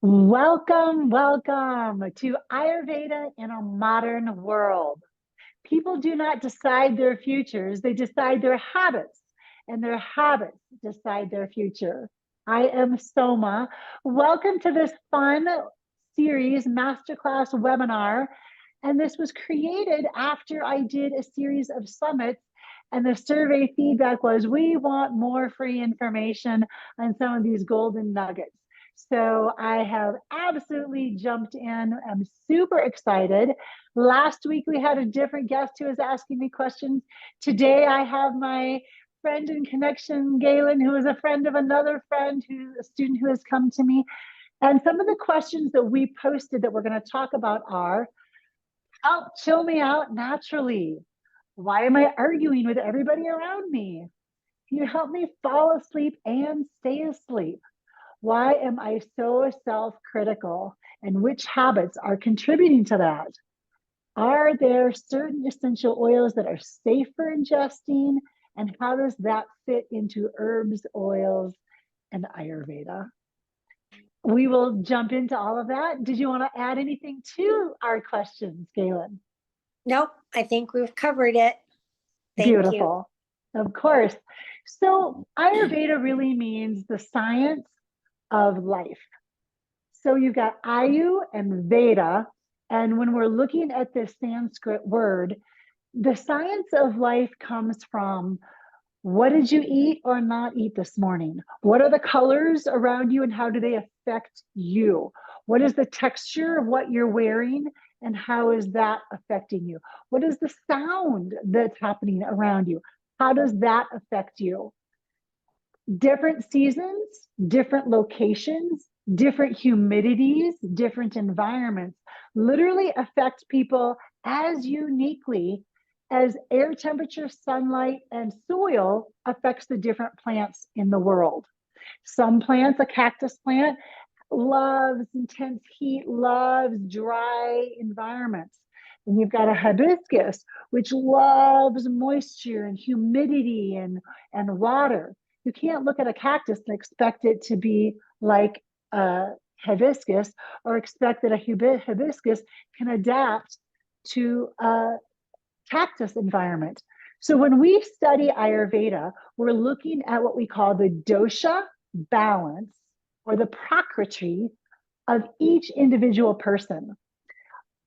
Welcome, welcome to Ayurveda in a modern world. People do not decide their futures, they decide their habits, and their habits decide their future. I am Somah. Welcome to this fun series, masterclass webinar. And this was created after I did a series of summits. And the survey feedback was we want more free information on some of these golden nuggets. So I have absolutely jumped in. I'm super excited. Last week we had a different guest who was asking me questions. Today I have my friend in connection, Galen, who is a friend of another friend, a student who has come to me. And some of the questions that we posted that we're going to talk about are, help chill me out naturally. Why am I arguing with everybody around me? Can you help me fall asleep and stay asleep? Why am I so self-critical? And which habits are contributing to that? Are there certain essential oils that are safe for ingesting? And how does that fit into herbs, oils, and Ayurveda? We will jump into all of that. Did you want to add anything to our questions, Galen? Nope, I think we've covered it. Thank Beautiful. You. Of course. So Ayurveda really means the science of life. So you've got Ayu and Veda. And when we're looking at this Sanskrit word, the science of life comes from what did you eat or not eat this morning? What are the colors around you and how do they affect you? What is the texture of what you're wearing and how is that affecting you? What is the sound that's happening around you? How does that affect you? Different seasons, different locations, different humidities, different environments literally affect people as uniquely as air temperature, sunlight, and soil affects the different plants in the world. Some plants, a cactus plant, loves intense heat, loves dry environments. And you've got a hibiscus, which loves moisture and humidity and water. You can't look at a cactus and expect it to be like a hibiscus or expect that a hibiscus can adapt to a cactus environment. So when we study Ayurveda, we're looking at what we call the dosha balance or the prakriti of each individual person.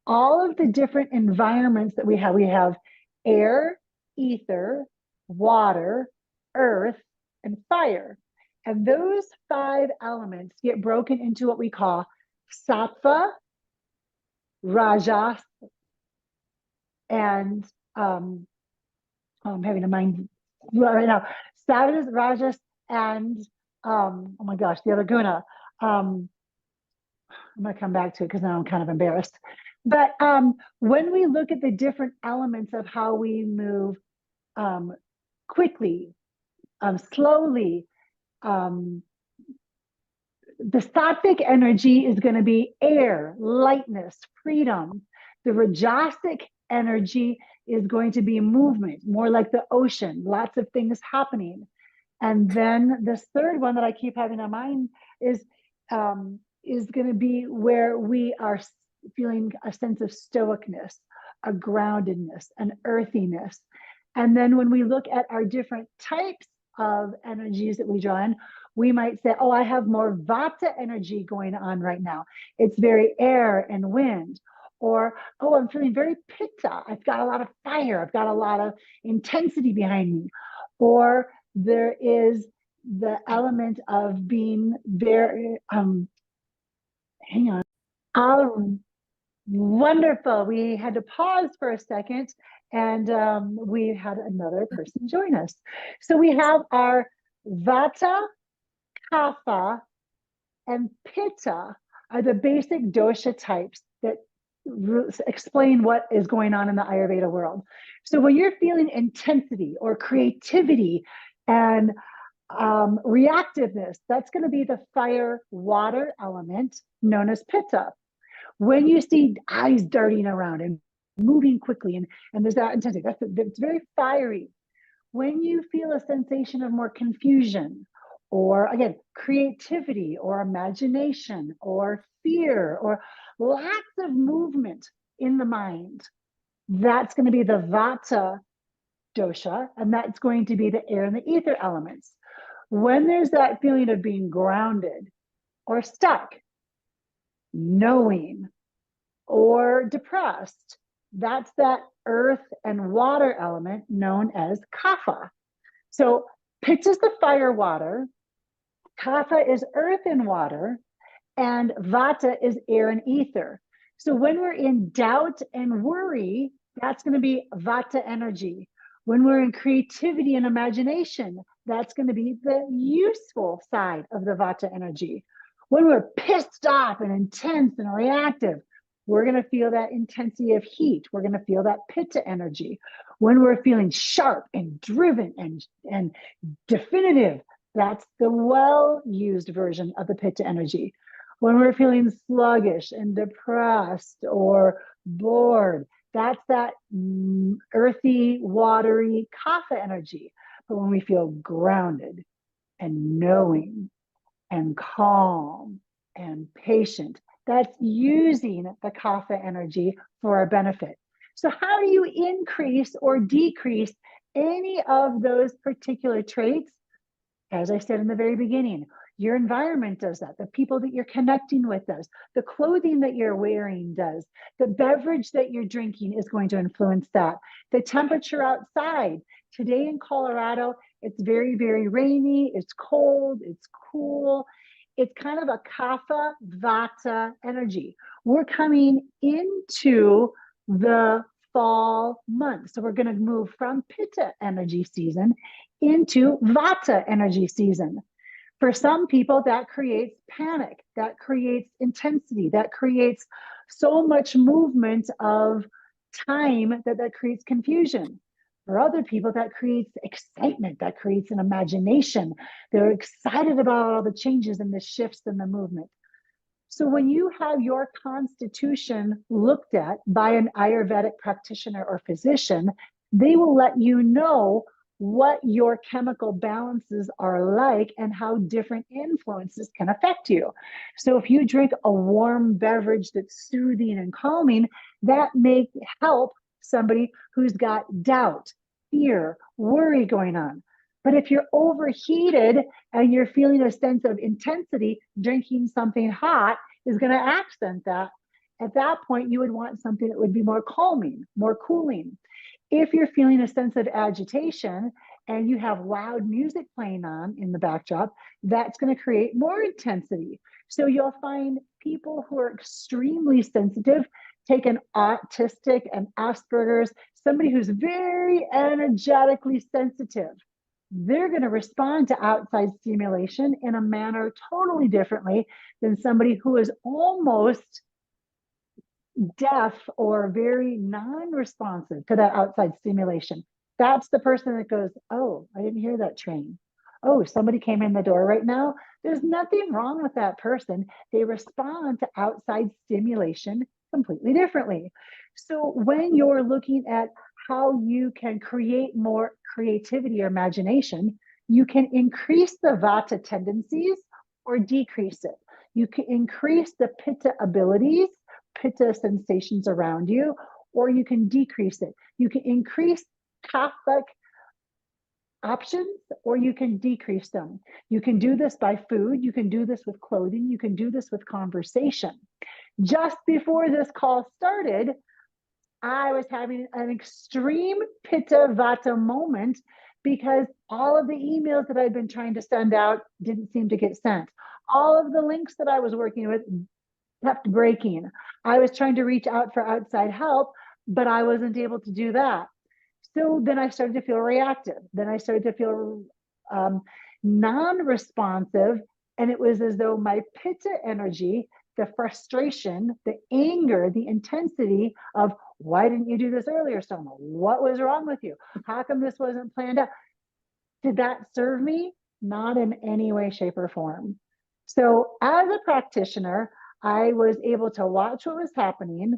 All of the different environments that we have air, ether, water, earth, and fire. And those 5 elements get broken into what we call Sattva, Rajas, and I'm having a mind right now. Sattva, Rajas, and oh my gosh, the other guna. I'm going to come back to it because now I'm kind of embarrassed. But when we look at the different elements of how we move quickly, slowly, the sattvic energy is going to be air, lightness, freedom. The rajasic energy is going to be movement, more like the ocean, lots of things happening. And then this third one that I keep having in mind is going to be where we are feeling a sense of stoicness, a groundedness, an earthiness. And then when we look at our different types of energies that we draw in, we might say, oh, I have more Vata energy going on right now. It's very air and wind. Or, oh, I'm feeling very Pitta. I've got a lot of fire. I've got a lot of intensity behind me. Or there is the element of being very, hang on. Wonderful. We had to pause for a second and we had another person join us. So we have our Vata, Kapha, and Pitta are the basic dosha types that explain what is going on in the Ayurveda world. So when you're feeling intensity or creativity and reactiveness, that's going to be the fire water element known as Pitta. When you see eyes darting around and moving quickly and there's that intensity, it's very fiery. When you feel a sensation of more confusion or again, creativity or imagination or fear or lots of movement in the mind. That's going to be the Vata dosha, and that's going to be the air and the ether elements. When there's that feeling of being grounded or stuck, knowing, or depressed, that's that earth and water element known as Kapha. So Pitta is the fire water, Kapha is earth and water, and Vata is air and ether. So when we're in doubt and worry, that's going to be Vata energy. When we're in creativity and imagination, that's going to be the useful side of the Vata energy. When we're pissed off and intense and reactive, we're going to feel that intensity of heat. We're going to feel that Pitta energy. When we're feeling sharp and driven and definitive, that's the well-used version of the Pitta energy. When we're feeling sluggish and depressed or bored, that's that earthy, watery Kapha energy. But when we feel grounded and knowing and calm and patient, that's using the Kapha energy for our benefit. So how do you increase or decrease any of those particular traits? As I said in the very beginning, your environment does that. The people that you're connecting with does. The clothing that you're wearing does. The beverage that you're drinking is going to influence that. The temperature outside. Today in Colorado, it's very, very rainy. It's cold. It's cool. It's kind of a Kapha Vata energy. We're coming into the fall month. So we're going to move from Pitta energy season into Vata energy season. For some people, that creates panic, that creates intensity, that creates so much movement of time that creates confusion. For other people, that creates excitement, that creates an imagination. They're excited about all the changes and the shifts and the movement. So when you have your constitution looked at by an Ayurvedic practitioner or physician, they will let you know what your chemical balances are like and how different influences can affect you. So if you drink a warm beverage that's soothing and calming, that may help somebody who's got doubt, fear, worry going on. But if you're overheated and you're feeling a sense of intensity, drinking something hot is going to accent that. At that point, you would want something that would be more calming, more cooling. If you're feeling a sense of agitation and you have loud music playing on in the backdrop, that's going to create more intensity. So you'll find people who are extremely sensitive take an autistic and Asperger's, somebody who's very energetically sensitive. They're going to respond to outside stimulation in a manner totally differently than somebody who is almost deaf or very non-responsive to that outside stimulation. That's the person that goes, oh, I didn't hear that train. Oh, somebody came in the door right now. There's nothing wrong with that person. They respond to outside stimulation completely differently. So when you're looking at how you can create more creativity or imagination, you can increase the Vata tendencies or decrease it. You can increase the Pitta abilities, Pitta sensations around you, or you can decrease it. You can increase Kapha options, or you can decrease them. You can do this by food. You can do this with clothing. You can do this with conversation. Just before this call started, I was having an extreme Pitta Vata moment because all of the emails that I'd been trying to send out didn't seem to get sent. All of the links that I was working with kept breaking. I was trying to reach out for outside help, but I wasn't able to do that. So then I started to feel reactive. Then I started to feel non-responsive. And it was as though my Pitta energy, the frustration, the anger, the intensity of why didn't you do this earlier, Somah? What was wrong with you? How come this wasn't planned out? Did that serve me? Not in any way, shape, or form. So as a practitioner, I was able to watch what was happening,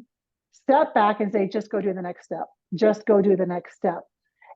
step back and say, just go do the next step. Just go do the next step.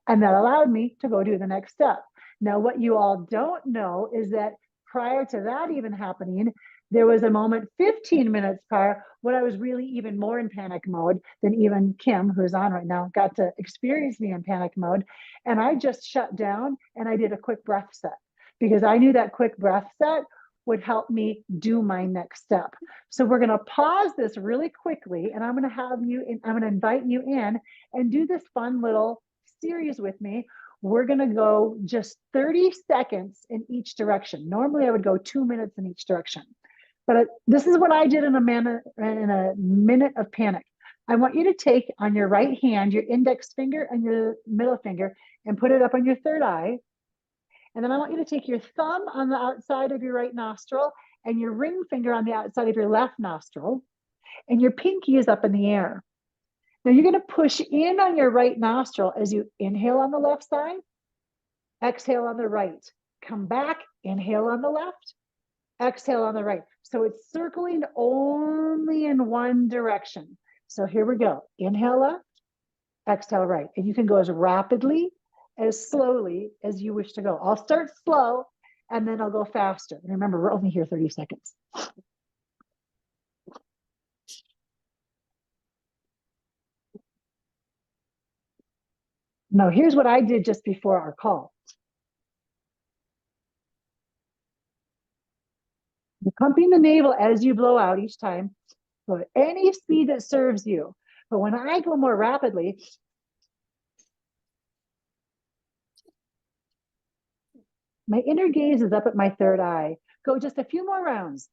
And that allowed me to go do the next step. Now, what you all don't know is that prior to that even happening, there was a moment 15 minutes prior when I was really even more in panic mode than even Kim, who's on right now, got to experience me in panic mode. And I just shut down and I did a quick breath set because I knew that quick breath set would help me do my next step. So we're going to pause this really quickly and I'm going to invite you in and do this fun little series with me. We're going to go just 30 seconds in each direction. Normally I would go 2 minutes in each direction. But this is what I did in a minute of panic. I want you to take on your right hand, your index finger and your middle finger and put it up on your third eye. And then I want you to take your thumb on the outside of your right nostril and your ring finger on the outside of your left nostril. And your pinky is up in the air. Now you're going to push in on your right nostril as you inhale on the left side, exhale on the right. Come back, inhale on the left, exhale on the right. So it's circling only in one direction. So here we go. Inhale left, exhale right. And you can go as rapidly, as slowly as you wish to go. I'll start slow and then I'll go faster. And remember, we're only here 30 seconds. Now, here's what I did just before our call. You're pumping the navel as you blow out each time. So at any speed that serves you. But when I go more rapidly, my inner gaze is up at my third eye. Go just a few more rounds.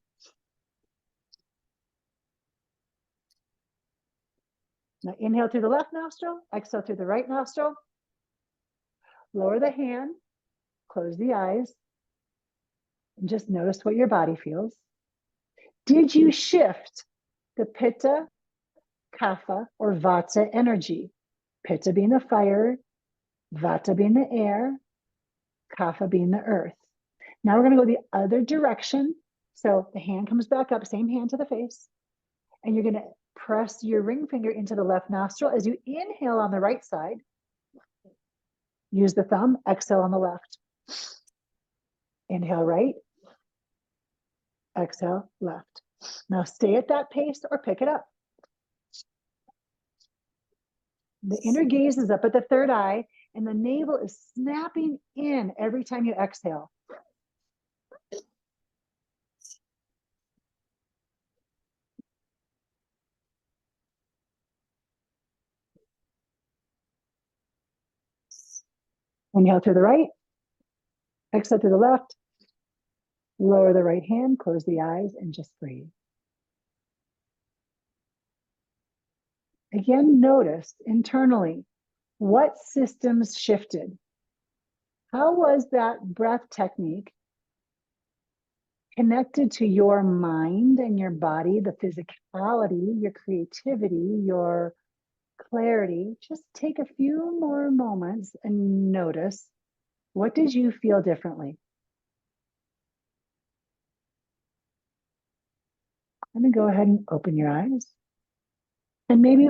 Now inhale through the left nostril, exhale through the right nostril. Lower the hand, close the eyes, and just notice what your body feels. Did you shift the Pitta, Kapha, or Vata energy? Pitta being the fire, Vata being the air, Kapha being the earth. Now we're going to go the other direction. So the hand comes back up, same hand to the face. And you're going to press your ring finger into the left nostril as you inhale on the right side. Use the thumb, exhale on the left. Inhale right, exhale left. Now stay at that pace or pick it up. The inner gaze is up at the third eye and the navel is snapping in every time you exhale. Inhale through the right, exhale through the left, lower the right hand, close the eyes, and just breathe. Again, notice internally what systems shifted. How was that breath technique connected to your mind and your body, the physicality, your creativity, your clarity? Just take a few more moments and notice, what did you feel differently? And then go ahead and open your eyes. And maybe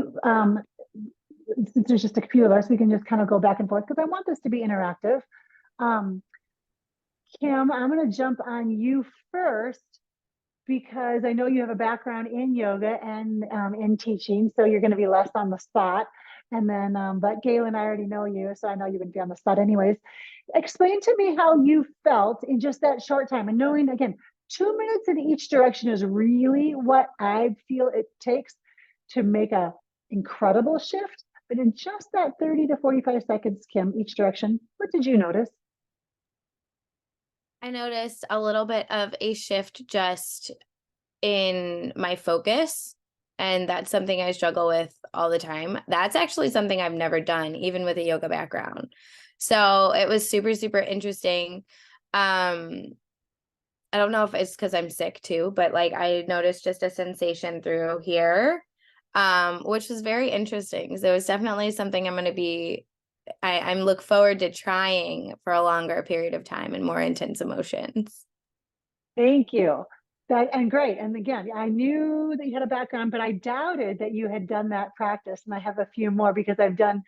since there's just a few of us, we can just kind of go back and forth because I want this to be interactive. Kim, I'm going to jump on you first because I know you have a background in yoga and in teaching, so you're going to be less on the spot. And then, but Galen, I already know you, so I know you would be on the spot anyways. Explain to me how you felt in just that short time. And knowing, again, 2 minutes in each direction is really what I feel it takes to make a incredible shift. But in just that 30 to 45 seconds, Kim, each direction, what did you notice? I noticed a little bit of a shift just in my focus. And that's something I struggle with all the time. That's actually something I've never done, even with a yoga background. So it was super, super interesting. I don't know if it's because I'm sick too, but like I noticed just a sensation through here, which was very interesting. So it was definitely something I'm going to be I'm look forward to trying for a longer period of time and more intense emotions. Thank you. And great. And again, I knew that you had a background, but I doubted that you had done that practice. And I have a few more because I've done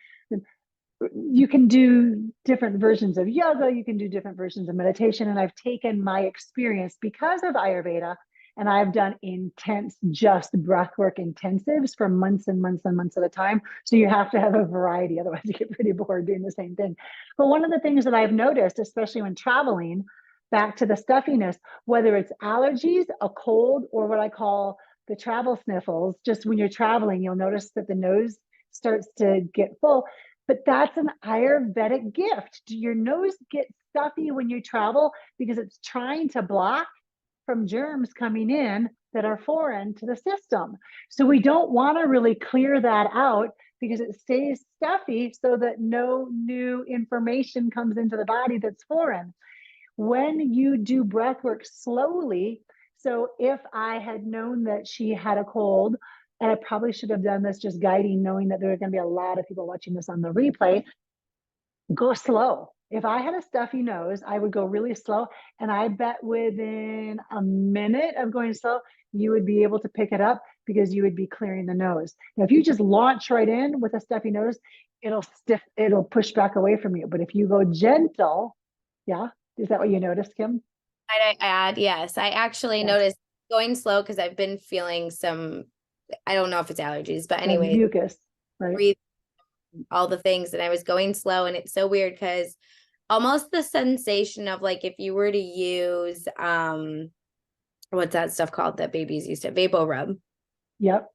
you can do different versions of yoga, you can do different versions of meditation. And I've taken my experience because of Ayurveda, and I've done intense, just breathwork intensives for months and months and months at a time. So you have to have a variety, otherwise you get pretty bored doing the same thing. But one of the things that I've noticed, especially when traveling, back to the stuffiness, whether it's allergies, a cold, or what I call the travel sniffles, just when you're traveling, you'll notice that the nose starts to get full. But that's an Ayurvedic gift. Do your nose get stuffy when you travel because it's trying to block from germs coming in that are foreign to the system? So we don't want to really clear that out because it stays stuffy so that no new information comes into the body that's foreign. When you do breath work slowly, so if I had known that she had a cold, and I probably should have done this just guiding, knowing that there are going to be a lot of people watching this on the replay, go slow. If I had a stuffy nose, I would go really slow. And I bet within a minute of going slow, you would be able to pick it up because you would be clearing the nose. Now, if you just launch right in with a stuffy nose, it'll push back away from you. But if you go gentle, yeah, is that what you noticed, Kim? I add, yes, I actually Yes. noticed going slow because I've been feeling some, I don't know if it's allergies, but anyway, Mucus, right? breathe all the things, and I was going slow, and it's so weird because almost the sensation of like if you were to use what's that stuff called that babies used to, vapor rub, Yep.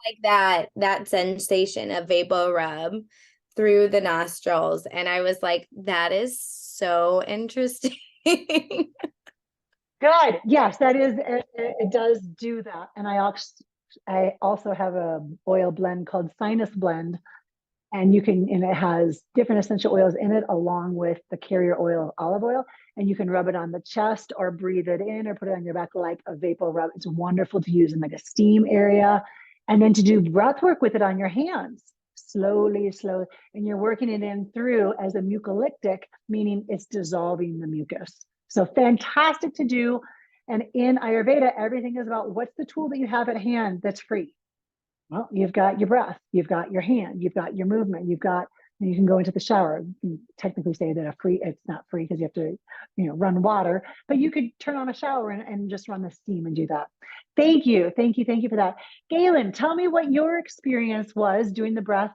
like that sensation of vapor rub through the nostrils, and I was like, that is so interesting. Good. Yes, that is, it does do that. And I also have a oil blend called Sinus Blend, and and it has different essential oils in it along with the carrier oil, olive oil, and you can rub it on the chest or breathe it in or put it on your back like a vapor rub. It's wonderful to use in like a steam area, and then to do breath work with it on your hands, slowly, and you're working it in through as a mucolytic, meaning it's dissolving the mucus. So fantastic to do. And in Ayurveda, everything is about what's the tool that you have at hand that's free. Well, you've got your breath, you've got your hand, you've got your movement, you can go into the shower. You can technically say that it's not free because you have to, run water, but you could turn on a shower and just run the steam and do that. Thank you for that. Galen, tell me what your experience was doing the breath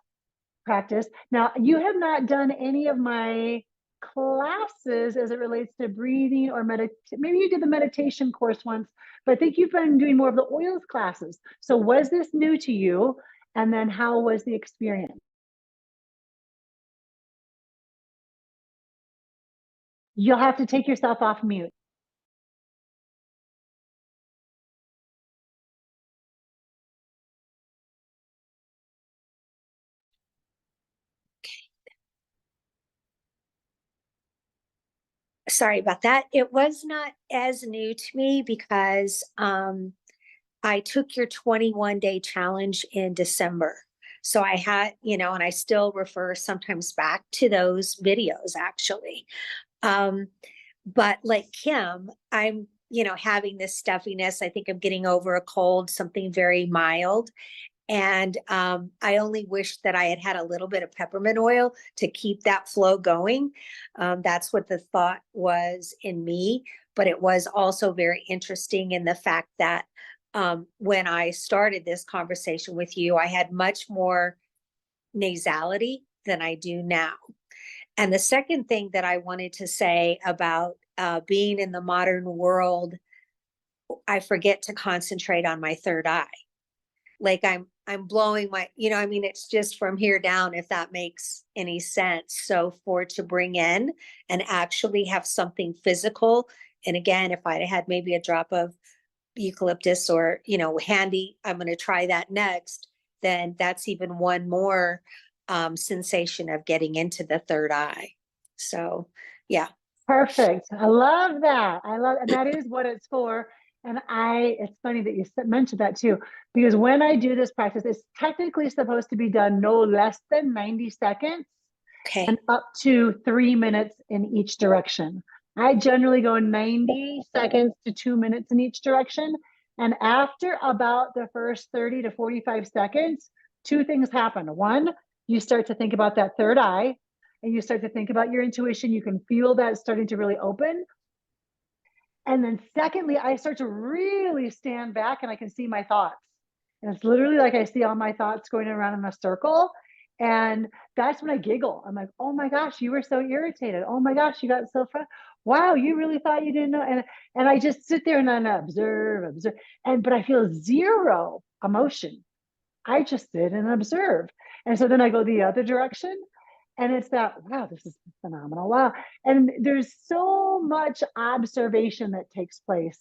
practice. Now, you have not done any of my classes as it relates to breathing or maybe you did the meditation course once, but I think you've been doing more of the oils classes. So was this new to you? And then how was the experience? You'll have to take yourself off mute. Sorry about that. It was not as new to me because I took your 21-day challenge in December. So I had, and I still refer sometimes back to those videos actually. But like Kim, I'm, having this stuffiness. I think I'm getting over a cold, something very mild. And I only wish that I had had a little bit of peppermint oil to keep that flow going. That's what the thought was in me. But it was also very interesting in the fact that when I started this conversation with you, I had much more nasality than I do now. And the second thing that I wanted to say about being in the modern world, I forget to concentrate on my third eye. Like I'm blowing my, it's just from here down, if that makes any sense. So to bring in and actually have something physical. And again, if I'd had maybe a drop of eucalyptus or, handy, I'm going to try that next, then that's even one more sensation of getting into the third eye. So, yeah. Perfect. I love that. That is what it's for. And it's funny that you mentioned that too, because when I do this practice, it's technically supposed to be done no less than 90 seconds Okay. and up to 3 minutes in each direction. I generally go 90 seconds to 2 minutes in each direction. And after about the first 30 to 45 seconds, two things happen. One, you start to think about that third eye. and you start to think about your intuition, you can feel that starting to really open. And then secondly, I start to really stand back and I can see my thoughts. And it's literally like I see all my thoughts going around in a circle. And that's when I giggle. I'm like, oh my gosh, you were so irritated. Oh my gosh, you got so fun. Wow, you really thought you didn't know. And I just sit there and I observe. But I feel zero emotion. I just sit and observe. And so then I go the other direction. And it's that, wow, this is phenomenal. Wow. And there's so much observation that takes place.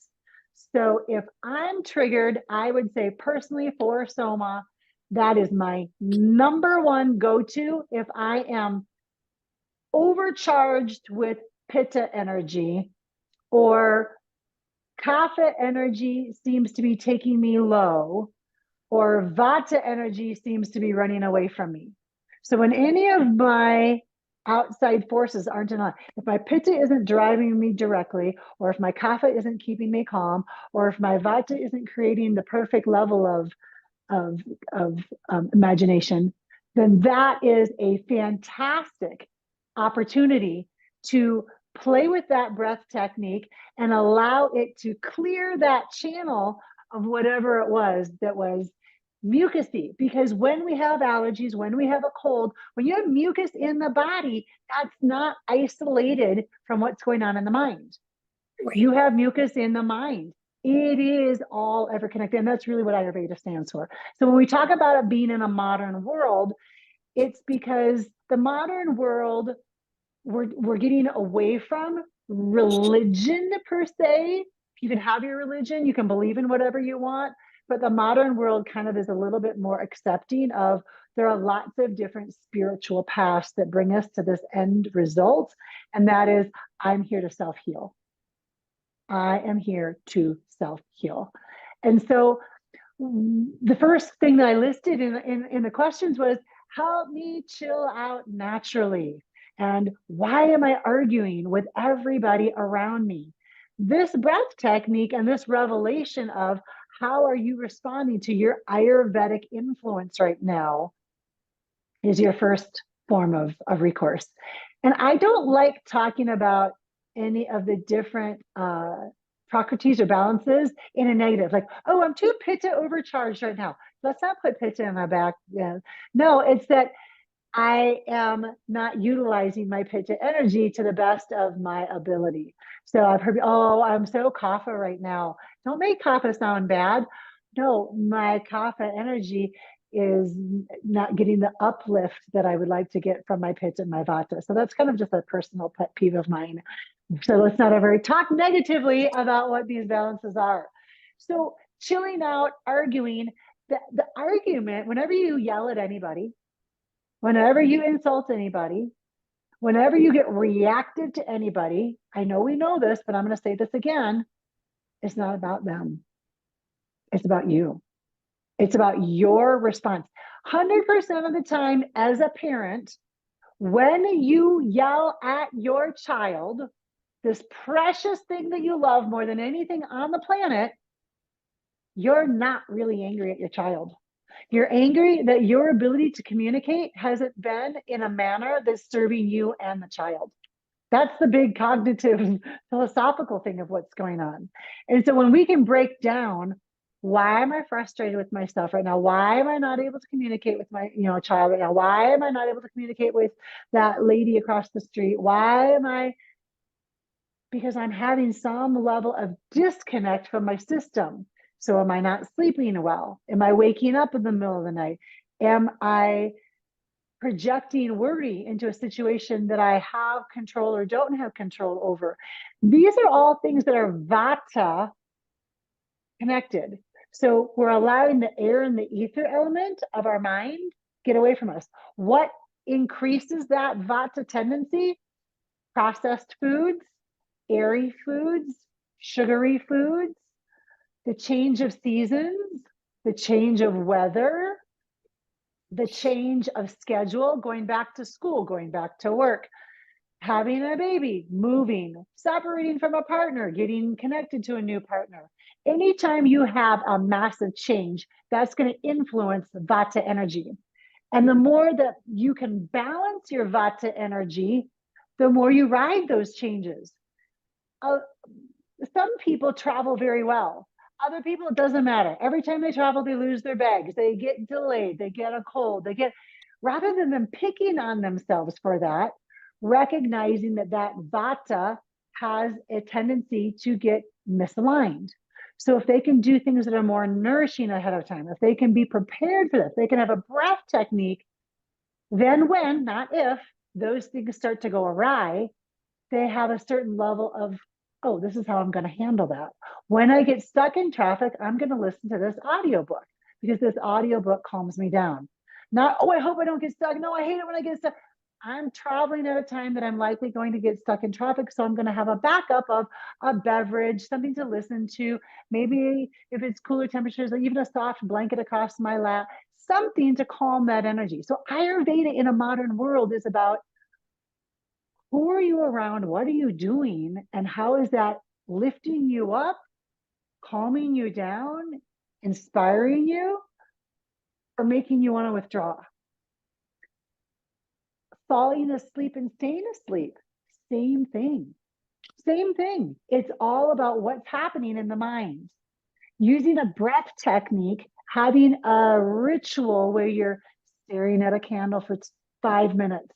So if I'm triggered, I would say personally for Somah, that is my number one go-to if I am overcharged with Pitta energy or Kapha energy seems to be taking me low or Vata energy seems to be running away from me. So when any of my outside forces aren't in line, if my Pitta isn't driving me directly, or if my Kapha isn't keeping me calm, or if my Vata isn't creating the perfect level of imagination, then that is a fantastic opportunity to play with that breath technique and allow it to clear that channel of whatever it was that was mucusy. Because when we have allergies, when we have a cold, when you have mucus in the body, that's not isolated from what's going on in the mind. Right. You have mucus in the mind. It is all ever connected. And that's really what Ayurveda stands for. So when we talk about it being in a modern world, it's because the modern world, we're getting away from religion per se. You can have your religion, you can believe in whatever you want, but the modern world kind of is a little bit more accepting of there are lots of different spiritual paths that bring us to this end result. And that is, I'm here to self-heal. I am here to self-heal. And so the first thing that I listed in the questions was, help me chill out naturally. And why am I arguing with everybody around me? This breath technique and this revelation of how are you responding to your Ayurvedic influence right now is your first form of recourse. And I don't like talking about any of the different prakritis or balances in a negative, like, oh, I'm too Pitta overcharged right now. Let's not put Pitta in my back. Yeah. No, it's that I am not utilizing my Pitta energy to the best of my ability. So I've heard, oh, I'm so Kapha right now. Don't make Kapha sound bad. No, my Kapha energy is not getting the uplift that I would like to get from my Pitta and my Vata. So that's kind of just a personal pet peeve of mine. So let's not ever talk negatively about what these balances are. So chilling out, arguing, the argument, whenever you yell at anybody, whenever you insult anybody, whenever you get reactive to anybody, I know we know this, but I'm going to say this again. It's not about them. It's about you. It's about your response. 100% of the time as a parent, when you yell at your child, this precious thing that you love more than anything on the planet, you're not really angry at your child. You're angry that your ability to communicate hasn't been in a manner that's serving you and the child. That's the big cognitive philosophical thing of what's going on. And so when we can break down, why am I frustrated with myself right now? Why am I not able to communicate with my, child right now? Why am I not able to communicate with that lady across the street? Why am I? Because I'm having some level of disconnect from my system. So am I not sleeping well? Am I waking up in the middle of the night? Am I projecting worry into a situation that I have control or don't have control over? These are all things that are Vata connected. So we're allowing the air and the ether element of our mind get away from us. What increases that Vata tendency? Processed foods, airy foods, sugary foods, the change of seasons, the change of weather, the change of schedule, going back to school, going back to work, having a baby, moving, separating from a partner, getting connected to a new partner. Anytime you have a massive change, that's going to influence Vata energy. And the more that you can balance your Vata energy, the more you ride those changes. Some people travel very well. Other people, it doesn't matter. Every time they travel, they lose their bags. They get delayed. They get a cold. Rather than them picking on themselves for that, recognizing that Vata has a tendency to get misaligned. So if they can do things that are more nourishing ahead of time, if they can be prepared for this, they can have a breath technique, then when, not if, those things start to go awry, they have a certain level of, oh, this is how I'm going to handle that. When I get stuck in traffic, I'm going to listen to this audiobook because this audiobook calms me down. Not, oh, I hope I don't get stuck. No, I hate it when I get stuck. I'm traveling at a time that I'm likely going to get stuck in traffic. So I'm going to have a backup of a beverage, something to listen to. Maybe if it's cooler temperatures, even a soft blanket across my lap, something to calm that energy. So Ayurveda in a modern world is about who are you around? What are you doing? And how is that lifting you up, calming you down, inspiring you, or making you want to withdraw? Falling asleep and staying asleep, same thing. Same thing. It's all about what's happening in the mind. Using a breath technique, having a ritual where you're staring at a candle for 5 minutes,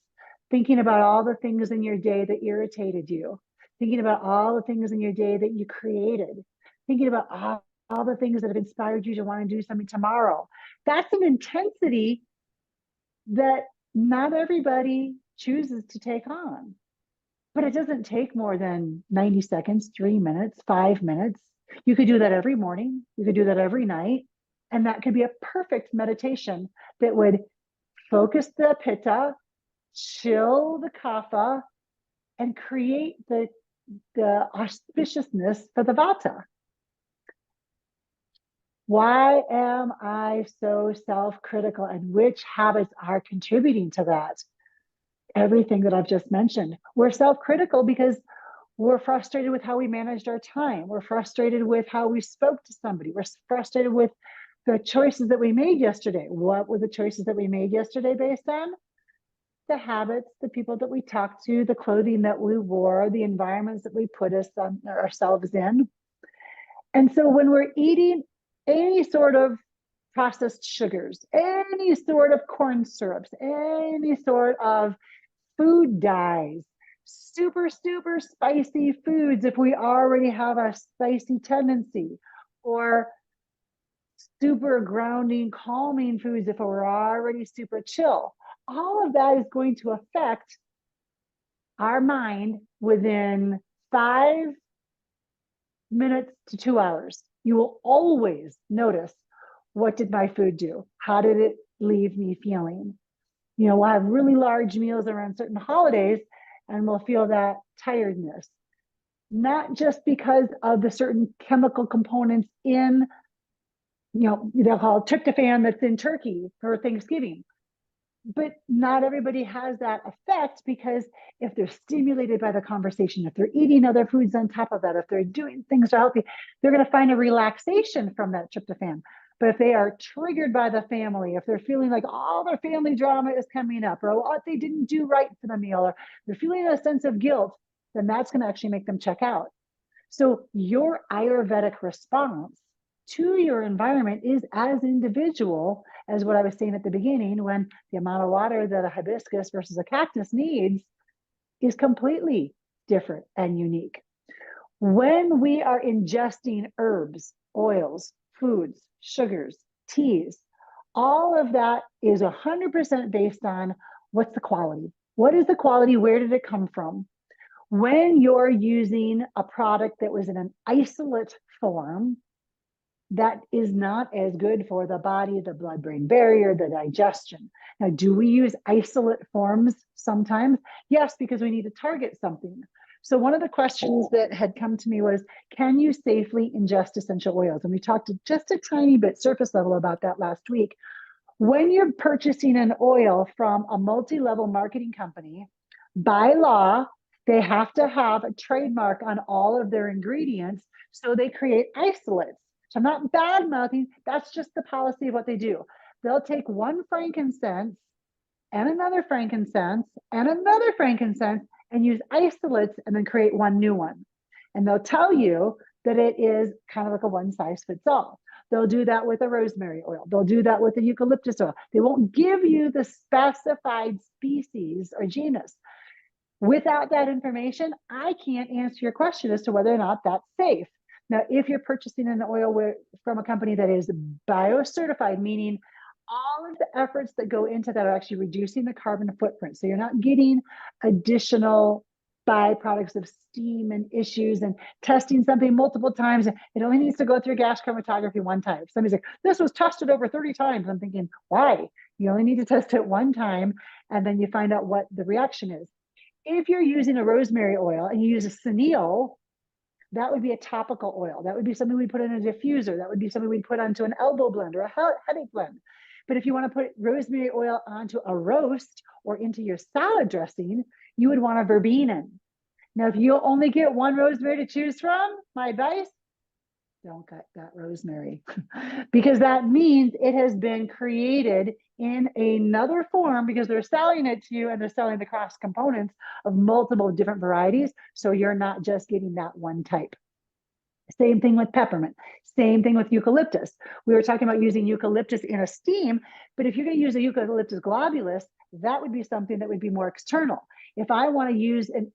thinking about all the things in your day that irritated you, thinking about all the things in your day that you created, thinking about all the things that have inspired you to want to do something tomorrow. That's an intensity that not everybody chooses to take on. But it doesn't take more than 90 seconds, 3 minutes, 5 minutes. You could do that every morning. You could do that every night. And that could be a perfect meditation that would focus the Pitta, chill the Kapha, and create the auspiciousness for the Vata. Why am I so self-critical, and which habits are contributing to that? Everything that I've just mentioned. We're self-critical because we're frustrated with how we managed our time. We're frustrated with how we spoke to somebody. We're frustrated with the choices that we made yesterday. What were the choices that we made yesterday based on? The habits, the people that we talked to, the clothing that we wore, the environments that we put ourselves in. And so when we're eating any sort of processed sugars, any sort of corn syrups, any sort of food dyes, super spicy foods if we already have a spicy tendency, or super grounding, calming foods if we're already super chill. All of that is going to affect our mind within 5 minutes to 2 hours. You will always notice, what did my food do? How did it leave me feeling? We'll have really large meals around certain holidays and we'll feel that tiredness, not just because of the certain chemical components in, they'll call tryptophan that's in turkey for Thanksgiving. But not everybody has that effect, because if they're stimulated by the conversation, if they're eating other foods on top of that, if they're doing things that are healthy, they're going to find a relaxation from that tryptophan. But if they are triggered by the family, if they're feeling like all their family drama is coming up, or what they didn't do right for the meal, or they're feeling a sense of guilt, then that's going to actually make them check out. So your Ayurvedic response to your environment is as individual as what I was saying at the beginning, when the amount of water that a hibiscus versus a cactus needs is completely different and unique. When we are ingesting herbs, oils, foods, sugars, teas, all of that is 100% based on what's the quality. What is the quality? Where did it come from? When you're using a product that was in an isolate form, that is not as good for the body, the blood-brain barrier, the digestion. Now, do we use isolate forms sometimes? Yes, because we need to target something. So one of the questions that had come to me was, can you safely ingest essential oils? And we talked just a tiny bit surface level about that last week. When you're purchasing an oil from a multi-level marketing company, by law, they have to have a trademark on all of their ingredients, so they create isolates. So I'm not bad mouthing, that's just the policy of what they do. They'll take 1 frankincense and another frankincense and another frankincense and use isolates and then create one new one. And they'll tell you that it is kind of like a one size fits all. They'll do that with a rosemary oil. They'll do that with a eucalyptus oil. They won't give you the specified species or genus. Without that information, I can't answer your question as to whether or not that's safe. Now, if you're purchasing an oil from a company that is biocertified, meaning all of the efforts that go into that are actually reducing the carbon footprint. So you're not getting additional byproducts of steam and issues and testing something multiple times. It only needs to go through gas chromatography one time. Somebody's like, this was tested over 30 times. I'm thinking, why? You only need to test it one time, and then you find out what the reaction is. If you're using a rosemary oil and you use a sunil, that would be a topical oil. That would be something we put in a diffuser. That would be something we'd put onto an elbow blend or a headache blend. But if you want to put rosemary oil onto a roast or into your salad dressing, you would want a verbena. Now, if you only get one rosemary to choose from, my advice, don't cut that rosemary because that means it has been created in another form because they're selling it to you and they're selling the cross components of multiple different varieties. So you're not just getting that one type. Same thing with peppermint. Same thing with eucalyptus. We were talking about using eucalyptus in a steam, but if you're going to use a eucalyptus globulus, that would be something that would be more external. If I want to use an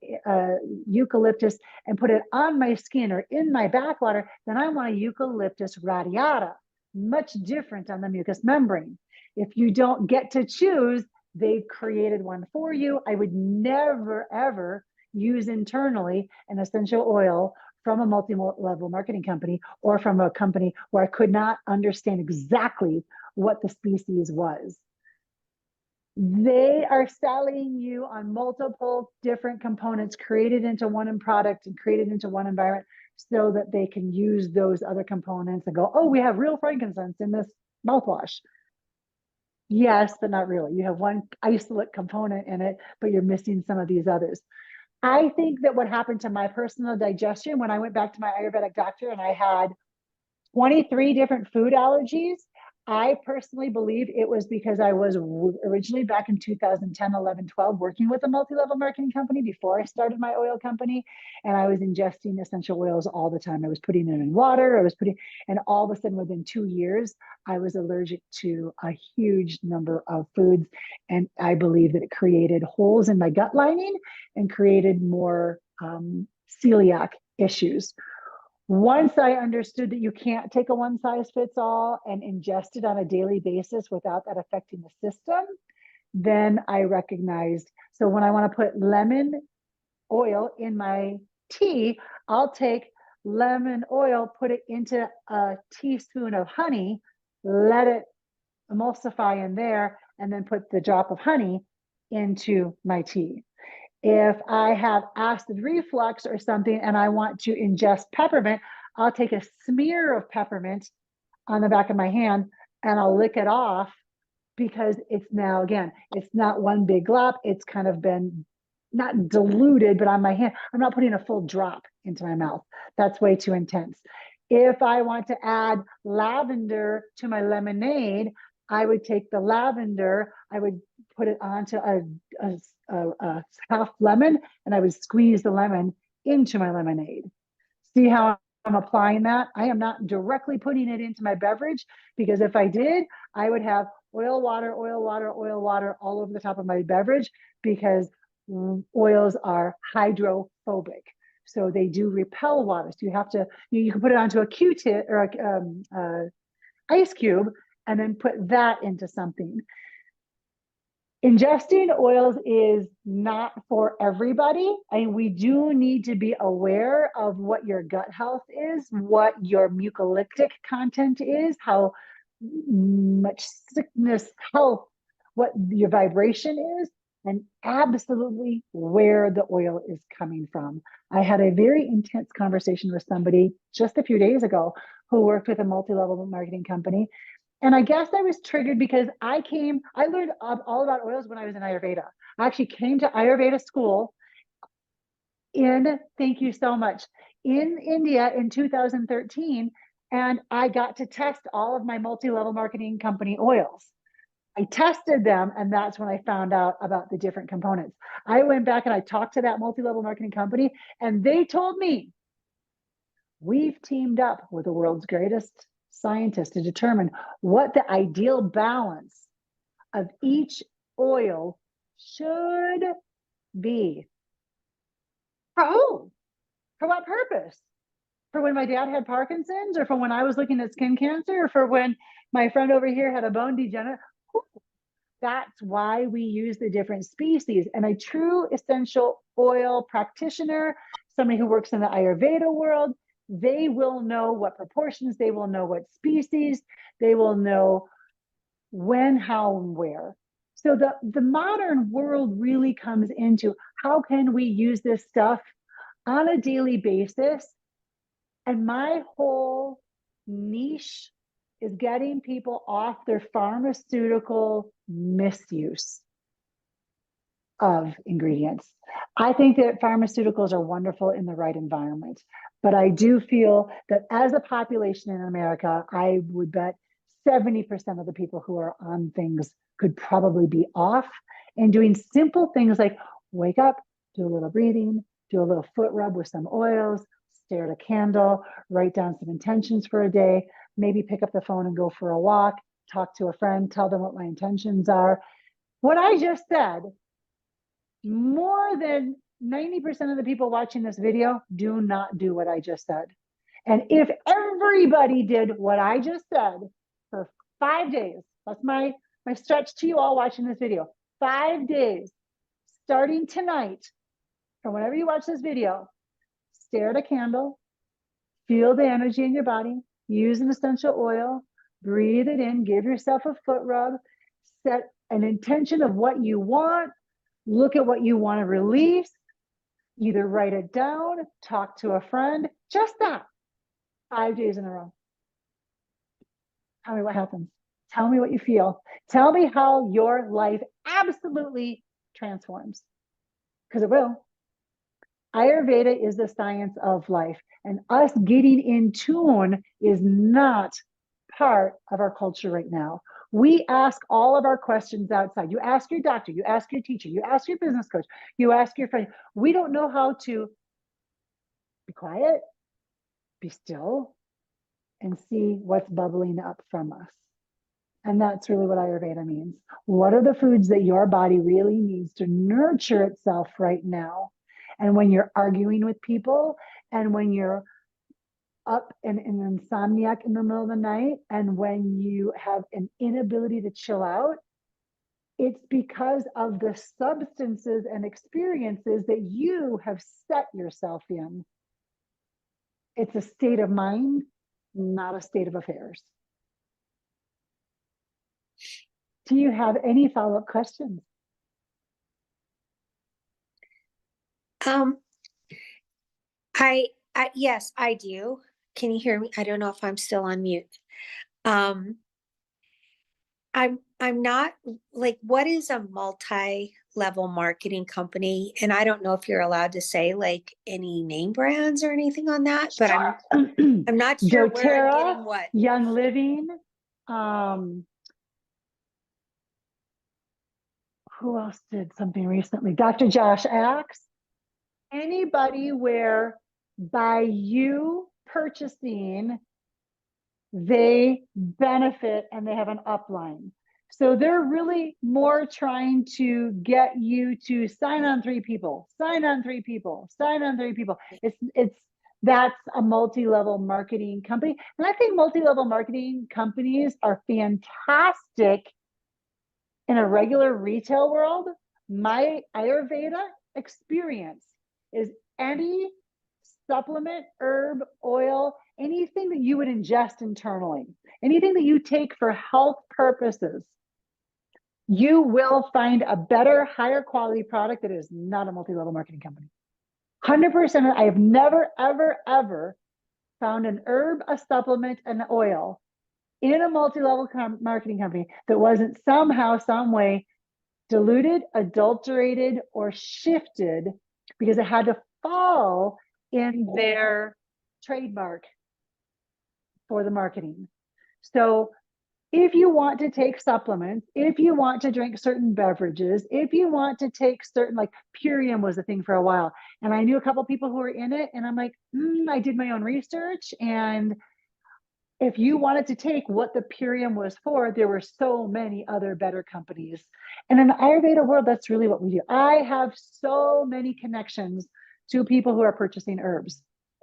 eucalyptus and put it on my skin or in my backwater, then I want a eucalyptus radiata, much different on the mucous membrane. If you don't get to choose, they've created one for you. I would never, ever use internally an essential oil from a multi-level marketing company or from a company where I could not understand exactly what the species was. They are selling you on multiple different components created into one product and created into one environment so that they can use those other components and go, oh, we have real frankincense in this mouthwash. Yes, but not really. You have one isolate component in it, but you're missing some of these others. I think that what happened to my personal digestion when I went back to my Ayurvedic doctor and I had 23 different food allergies, I personally believe it was because I was originally back in 2010, 11, 12, working with a multi-level marketing company before I started my oil company. And I was ingesting essential oils all the time. I was putting them in water. And all of a sudden within 2 years, I was allergic to a huge number of foods. And I believe that it created holes in my gut lining and created more celiac issues. Once I understood that you can't take a one size fits all and ingest it on a daily basis without that affecting the system, then I recognized. So when I want to put lemon oil in my tea, I'll take lemon oil, put it into a teaspoon of honey, let it emulsify in there, and then put the drop of honey into my tea. If I have acid reflux or something and I want to ingest peppermint, I'll take a smear of peppermint on the back of my hand and I'll lick it off because it's now, again, it's not one big glop. It's kind of been not diluted, but on my hand, I'm not putting a full drop into my mouth. That's way too intense. If I want to add lavender to my lemonade, I would take the lavender, I would put it onto a half lemon, and I would squeeze the lemon into my lemonade. See how I'm applying that? I am not directly putting it into my beverage because if I did, I would have oil, water, oil, water, oil, water all over the top of my beverage because oils are hydrophobic. So they do repel water. So you have to, you can put it onto a Q-tip or a ice cube and then put that into something. Ingesting oils is not for everybody. We do need to be aware of what your gut health is, what your mucolytic content is, how much sickness, health, what your vibration is, and absolutely where the oil is coming from. I had a very intense conversation with somebody just a few days ago who worked with a multi-level marketing company. And I guess I was triggered because I learned all about oils when I was in Ayurveda. I actually came to Ayurveda school thank you so much, in India in 2013. And I got to test all of my multi-level marketing company oils. I tested them, and that's when I found out about the different components. I went back and I talked to that multi-level marketing company, and they told me, we've teamed up with the world's greatest scientists to determine what the ideal balance of each oil should be. Oh, for what purpose? For when my dad had Parkinson's, or for when I was looking at skin cancer, or for when my friend over here had a bone degenerate? That's why we use the different species. And a true essential oil practitioner, somebody who works in the Ayurveda world, they will know what proportions, they will know what species, they will know when, how, and where. So the modern world really comes into how can we use this stuff on a daily basis. And my whole niche is getting people off their pharmaceutical misuse of ingredients. I think that pharmaceuticals are wonderful in the right environment, but I do feel that as a population in America, I would bet 70% of the people who are on things could probably be off, and doing simple things like wake up, do a little breathing, do a little foot rub with some oils, stare at a candle, write down some intentions for a day, maybe pick up the phone and go for a walk, talk to a friend, tell them what my intentions are. What I just said, more than 90% of the people watching this video do not do what I just said. And if everybody did what I just said for 5 days, that's my stretch to you all watching this video, 5 days, starting tonight, from whenever you watch this video, stare at a candle, feel the energy in your body, use an essential oil, breathe it in, give yourself a foot rub, set an intention of what you want, look at what you want to release, either write it down, talk to a friend, just that, 5 days in a row. Tell me what happens. Tell me what you feel. Tell me how your life absolutely transforms, because it will. Ayurveda is the science of life, and us getting in tune is not part of our culture right now. We ask all of our questions outside. You ask your doctor, you ask your teacher, you ask your business coach, you ask your friend. We don't know how to be quiet, be still, and see what's bubbling up from us. And that's really what Ayurveda means. What are the foods that your body really needs to nurture itself right now? And when you're arguing with people, and when you're up and insomniac in the middle of the night, and when you have an inability to chill out, it's because of the substances and experiences that you have set yourself in. It's a state of mind, not a state of affairs. Do you have any follow-up questions? Yes, I do. Can you hear me? I don't know if I'm still on mute. I'm not, like, what is a multi-level marketing company? And I don't know if you're allowed to say like any name brands or anything on that, but I'm not sure where I'm getting what. Young Living, who else did something recently? Dr. Josh Axe. Anybody where by you purchasing, they benefit and they have an upline. So they're really more trying to get you to sign on 3 people, sign on 3 people, sign on 3 people. That's a multi-level marketing company. And I think multi-level marketing companies are fantastic in a regular retail world. My Ayurveda experience is any supplement, herb, oil, anything that you would ingest internally, anything that you take for health purposes, you will find a better, higher quality product that is not a multi-level marketing company. 100%. I have never, ever, ever found an herb, a supplement, an oil in a multi-level marketing company that wasn't somehow, some way diluted, adulterated, or shifted because it had to fall in their trademark for the marketing. So if you want to take supplements, if you want to drink certain beverages, if you want to take certain, like Purium was a thing for a while. And I knew a couple people who were in it. And I'm like, I did my own research. And if you wanted to take what the Purium was for, there were so many other better companies. And in the Ayurveda world, that's really what we do. I have so many connections to people who are purchasing herbs.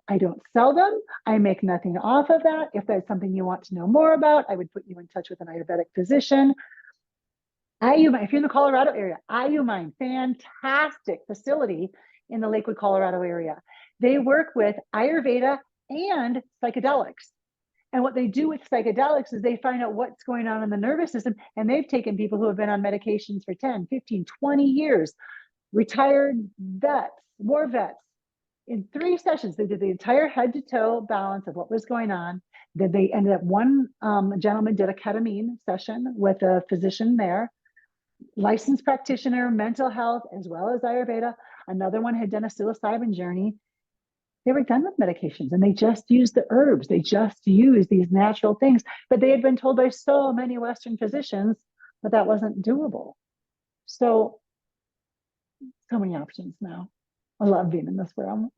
I don't sell them. I make nothing off of that. If there's something you want to know more about, I would put you in touch with an Ayurvedic physician. Ayumine, if you're in the Colorado area, Ayumine, fantastic facility in the Lakewood, Colorado area. They work with Ayurveda and psychedelics. And what they do with psychedelics is they find out what's going on in the nervous system. And they've taken people who have been on medications for 10, 15, 20 years, retired vets, war vets. In 3 sessions, they did the entire head to toe balance of what was going on. Then they ended up, one gentleman did a ketamine session with a physician there, licensed practitioner, mental health, as well as Ayurveda. Another one had done a psilocybin journey. They were done with medications and they just used the herbs. They just used these natural things, but they had been told by so many Western physicians that that wasn't doable. So many options now. I love being in this realm.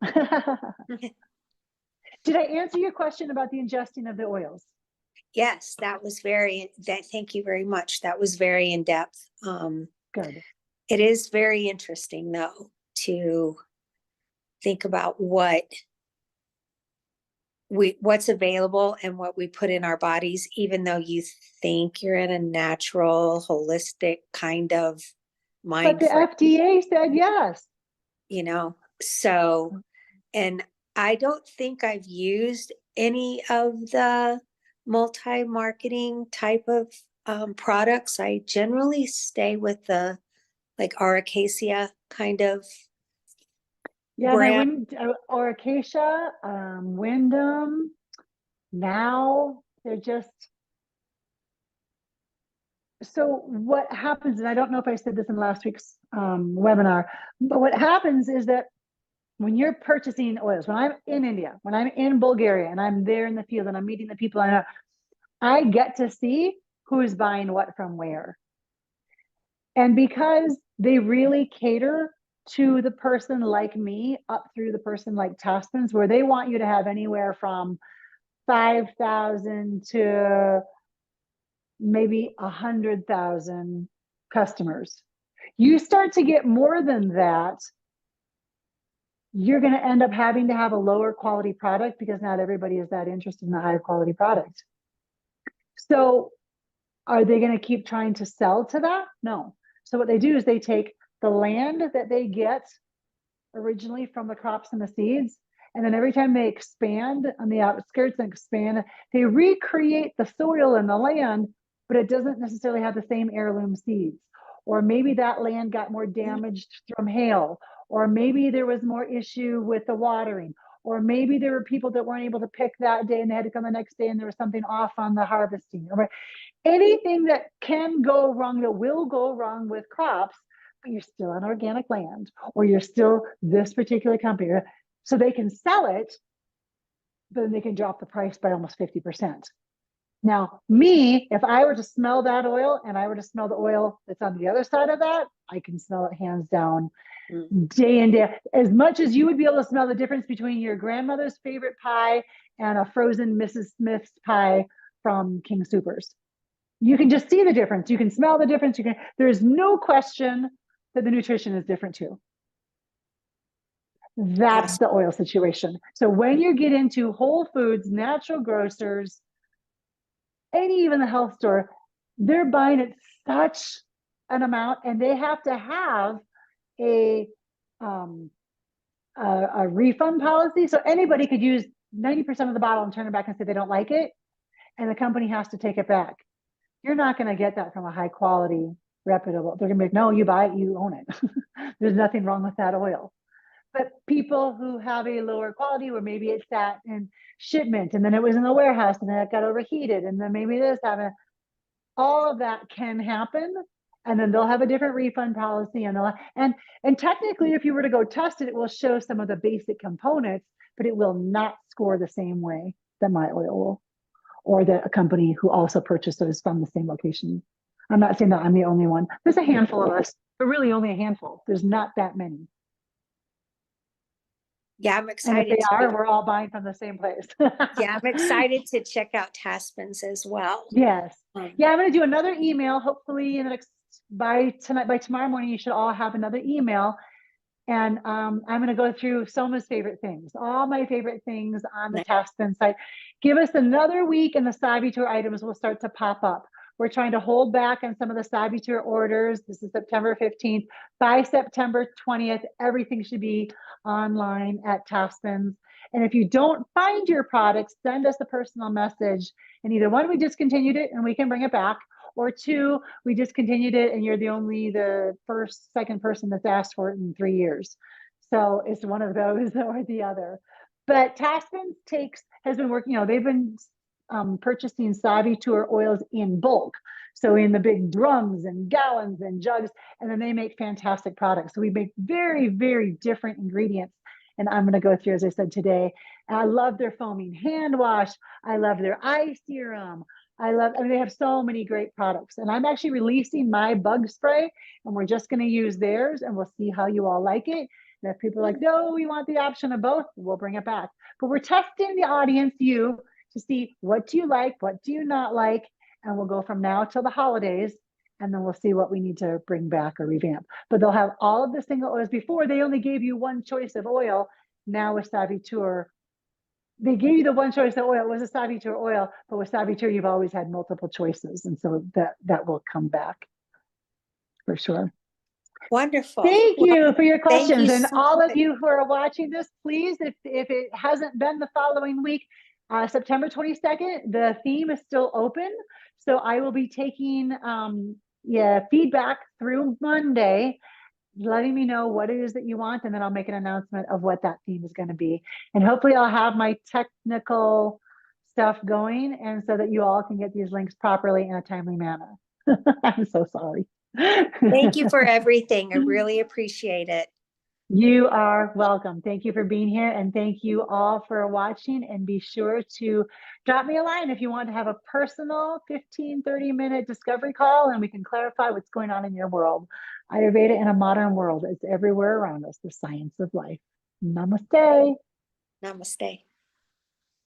Did I answer your question about the ingesting of the oils? Yes, thank you very much. That was very in depth. Good. It is very interesting though, to think about what's available and what we put in our bodies, even though you think you're in a natural, holistic kind of mind But the frame, FDA said yes. So, and I don't think I've used any of the multi-marketing type of products. I generally stay with the like Auracacia kind of Yeah, brand. or Acacia, Wyndham, now they're just, so what happens, and I don't know if I said this in last week's webinar, but what happens is that when you're purchasing oils, when I'm in India, when I'm in Bulgaria and I'm there in the field and I'm meeting the people, I get to see who is buying what from where. And because they really cater to the person like me up through the person like Tasman's, where they want you to have anywhere from 5,000 to maybe 100,000 customers. You start to get more than that, you're going to end up having to have a lower quality product because not everybody is that interested in the higher quality product. So are they going to keep trying to sell to that? No. So what they do is they take the land that they get originally from the crops and the seeds, and then every time they expand on the outskirts and expand, they recreate the soil and the land, but it doesn't necessarily have the same heirloom seeds. Or maybe that land got more damaged from hail, or maybe there was more issue with the watering, or maybe there were people that weren't able to pick that day and they had to come the next day and there was something off on the harvesting. Or anything that can go wrong, that will go wrong with crops, but you're still on organic land, or you're still this particular company. So they can sell it, but then they can drop the price by almost 50%. Now, me, if I were to smell that oil and I were to smell the oil that's on the other side of that, I can smell it hands down, day in, day. As much as you would be able to smell the difference between your grandmother's favorite pie and a frozen Mrs. Smith's pie from King Soopers. You can just see the difference. You can smell the difference. There's no question that the nutrition is different too. That's the oil situation. So when you get into Whole Foods, natural grocers, and even the health store, they're buying it such an amount, and they have to have a refund policy. So anybody could use 90% of the bottle and turn it back and say they don't like it, and the company has to take it back. You're not going to get that from a high quality, reputable. They're going to be like, no, you buy it, you own it. There's nothing wrong with that oil. But people who have a lower quality, where maybe it sat in shipment and then it was in the warehouse and then it got overheated and then maybe this happened, all of that can happen. And then they'll have a different refund policy, and technically, if you were to go test it, it will show some of the basic components, but it will not score the same way that my oil will. or a company who also purchases from the same location. I'm not saying that I'm the only one. There's a handful of us, but really only a handful. There's not that many. Yeah, I'm And if excited. they are, we're all buying from the same place. Yeah, I'm excited to check out Taspins as well. Yes. Yeah, I'm going to do another email. Hopefully, in the next by tomorrow morning, you should all have another email. And I'm going to go through Somah's favorite things, all my favorite things on the Taspin site. Give us another week, and the Savitur items will start to pop up. We're trying to hold back on some of the Savitur orders. This is September 15th. By September 20th, everything should be online at Taspins. And if you don't find your products, send us a personal message. And either one, we discontinued it and we can bring it back, or two, we discontinued it and you're the second person that's asked for it in 3 years. So it's one of those or the other. But Taspin has been working, they've been purchasing Savitur oils in bulk. So in the big drums and gallons and jugs, and then they make fantastic products. So we make very, very different ingredients. And I'm going to go through, as I said today. And I love their foaming hand wash. I love their eye serum. They have so many great products. And I'm actually releasing my bug spray, and we're just going to use theirs, and we'll see how you all like it. And if people are like, no, we want the option of both, we'll bring it back. But we're testing the audience, you, to see what do you like, what do you not like, and we'll go from now till the holidays, and then we'll see what we need to bring back or revamp. But they'll have all of the single oils. Before, they only gave you one choice of oil. Now with Savitur, they gave you the one choice of oil. It was a Savitur oil, but with Savitur, you've always had multiple choices. And so that will come back for sure. Wonderful. Thank you for your Thank questions. you And so all much. of you who are watching this, please, if it hasn't been the following week, September 22nd, the theme is still open. So I will be taking feedback through Monday, letting me know what it is that you want, and then I'll make an announcement of what that theme is going to be. And hopefully I'll have my technical stuff going, and so that you all can get these links properly in a timely manner. I'm so sorry. Thank you for everything. I really appreciate it. You are welcome. Thank you for being here, and thank you all for watching. And be sure to drop me a line if you want to have a personal 15-30-minute discovery call, and we can clarify what's going on in your world. Ayurveda in a modern world. It's everywhere around us, the science of life. Namaste. Namaste.